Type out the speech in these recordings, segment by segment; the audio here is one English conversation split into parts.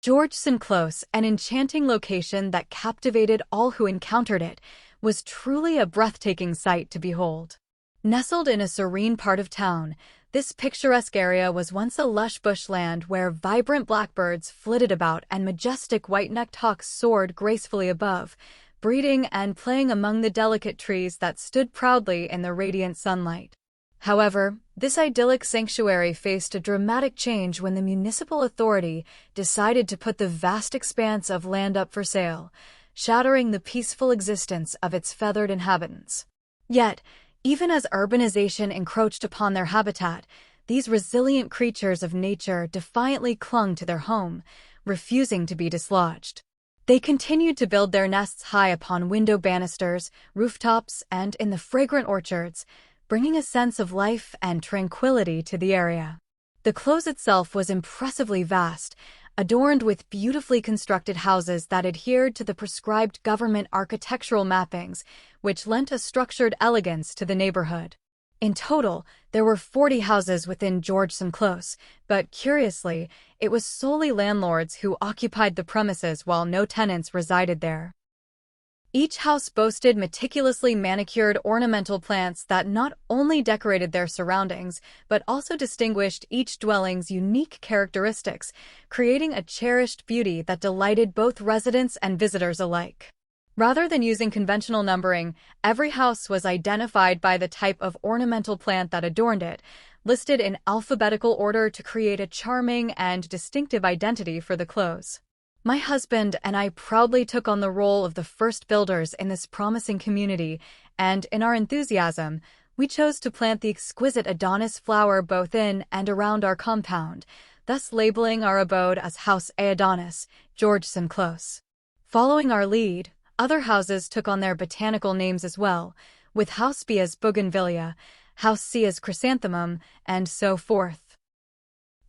Georgeson Close, an enchanting location that captivated all who encountered it, was truly a breathtaking sight to behold. Nestled in a serene part of town, this picturesque area was once a lush bushland where vibrant blackbirds flitted about and majestic white-necked hawks soared gracefully above, breeding and playing among the delicate trees that stood proudly in the radiant sunlight. However, this idyllic sanctuary faced a dramatic change when the municipal authority decided to put the vast expanse of land up for sale, shattering the peaceful existence of its feathered inhabitants. Yet, even as urbanization encroached upon their habitat, these resilient creatures of nature defiantly clung to their home, refusing to be dislodged. They continued to build their nests high upon window banisters, rooftops, and in the fragrant orchards, bringing a sense of life and tranquility to the area. The close itself was impressively vast, adorned with beautifully constructed houses that adhered to the prescribed government architectural mappings, which lent a structured elegance to the neighborhood. In total, there were 40 houses within Georgeson Close, but curiously, it was solely landlords who occupied the premises while no tenants resided there. Each house boasted meticulously manicured ornamental plants that not only decorated their surroundings, but also distinguished each dwelling's unique characteristics, creating a cherished beauty that delighted both residents and visitors alike. Rather than using conventional numbering, every house was identified by the type of ornamental plant that adorned it, listed in alphabetical order to create a charming and distinctive identity for the close. My husband and I proudly took on the role of the first builders in this promising community, and in our enthusiasm, we chose to plant the exquisite Adonis flower both in and around our compound, thus labeling our abode as House A. Adonis, Georgeson Close. Following our lead, other houses took on their botanical names as well, with House B as Bougainvillea, House C as Chrysanthemum, and so forth.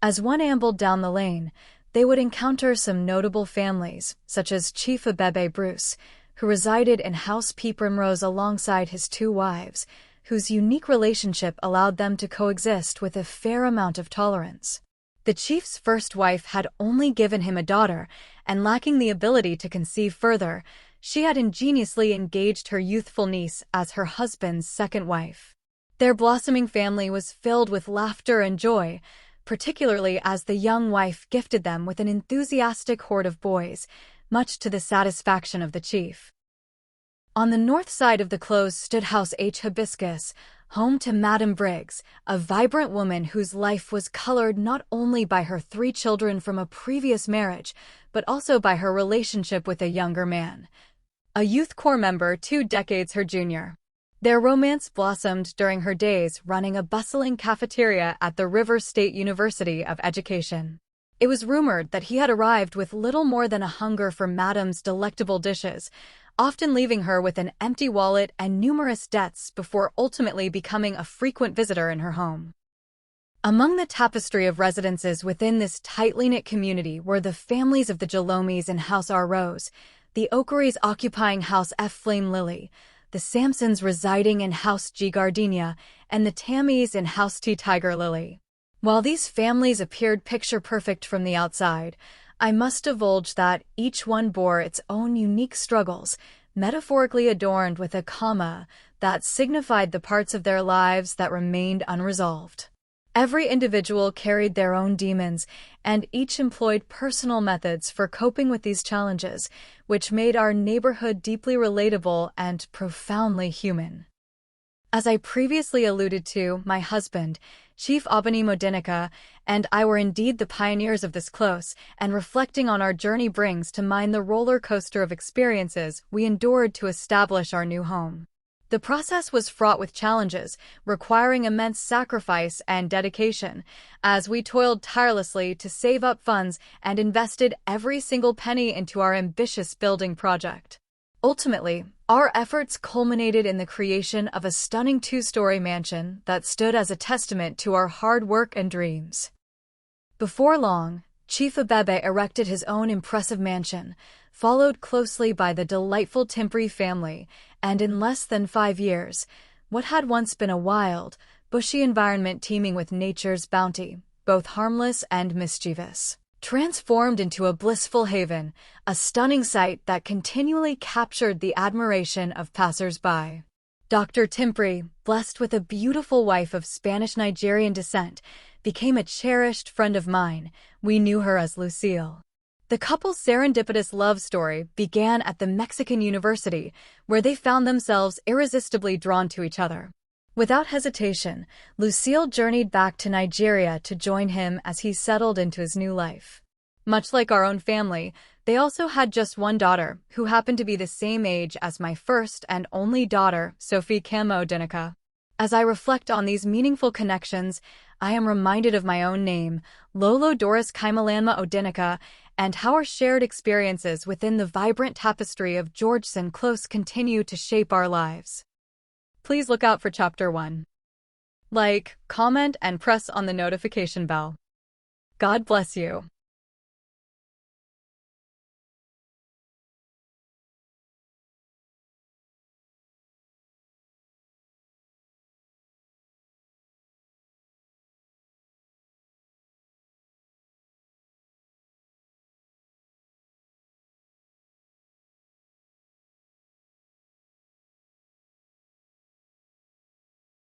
As one ambled down the lane, they would encounter some notable families, such as Chief Abebe Bruce, who resided in House P. Primrose alongside his 2 wives, whose unique relationship allowed them to coexist with a fair amount of tolerance. The chief's first wife had only given him a daughter, and lacking the ability to conceive further, she had ingeniously engaged her youthful niece as her husband's second wife. Their blossoming family was filled with laughter and joy, particularly as the young wife gifted them with an enthusiastic horde of boys, much to the satisfaction of the chief. On the north side of the close stood House H. Hibiscus, home to Madame Briggs, a vibrant woman whose life was colored not only by her 3 children from a previous marriage, but also by her relationship with a younger man, a youth corps member 2 decades her junior. Their romance blossomed during her days running a bustling cafeteria at the River State University of Education. It was rumored that he had arrived with little more than a hunger for Madame's delectable dishes, often leaving her with an empty wallet and numerous debts before ultimately becoming a frequent visitor in her home. Among the tapestry of residences within this tightly knit community were the families of the Jalomies in House R. Rose, the Okeries occupying House F. Flame Lily, the Sampsons residing in House G. Gardenia, and the Tammys in House T. Tiger Lily. While these families appeared picture-perfect from the outside, I must divulge that each one bore its own unique struggles, metaphorically adorned with a comma that signified the parts of their lives that remained unresolved. Every individual carried their own demons, and each employed personal methods for coping with these challenges, which made our neighborhood deeply relatable and profoundly human. As I previously alluded to, my husband, Chief Abanimo Nneka, and I were indeed the pioneers of this close, and reflecting on our journey brings to mind the roller coaster of experiences we endured to establish our new home. The process was fraught with challenges, requiring immense sacrifice and dedication, as we toiled tirelessly to save up funds and invested every single penny into our ambitious building project. Ultimately, our efforts culminated in the creation of a stunning 2-story mansion that stood as a testament to our hard work and dreams. Before long, Chief Abebe erected his own impressive mansion, followed closely by the delightful Timpri family, and in less than 5 years, what had once been a wild, bushy environment teeming with nature's bounty, both harmless and mischievous, transformed into a blissful haven, a stunning sight that continually captured the admiration of passers-by. Dr. Timpri, blessed with a beautiful wife of Spanish-Nigerian descent, became a cherished friend of mine. We knew her as Lucille. The couple's serendipitous love story began at the Mexican University, where they found themselves irresistibly drawn to each other. Without hesitation, Lucille journeyed back to Nigeria to join him as he settled into his new life. Much like our own family, they also had just one daughter, who happened to be the same age as my first and only daughter, Sophie Kamo Nneka. As I reflect on these meaningful connections, I am reminded of my own name, Lolo Doris Kaimalanma Odinika, and how our shared experiences within the vibrant tapestry of Georgeson Close continue to shape our lives. Please look out for Chapter 1. Like, comment, and press on the notification bell. God bless you.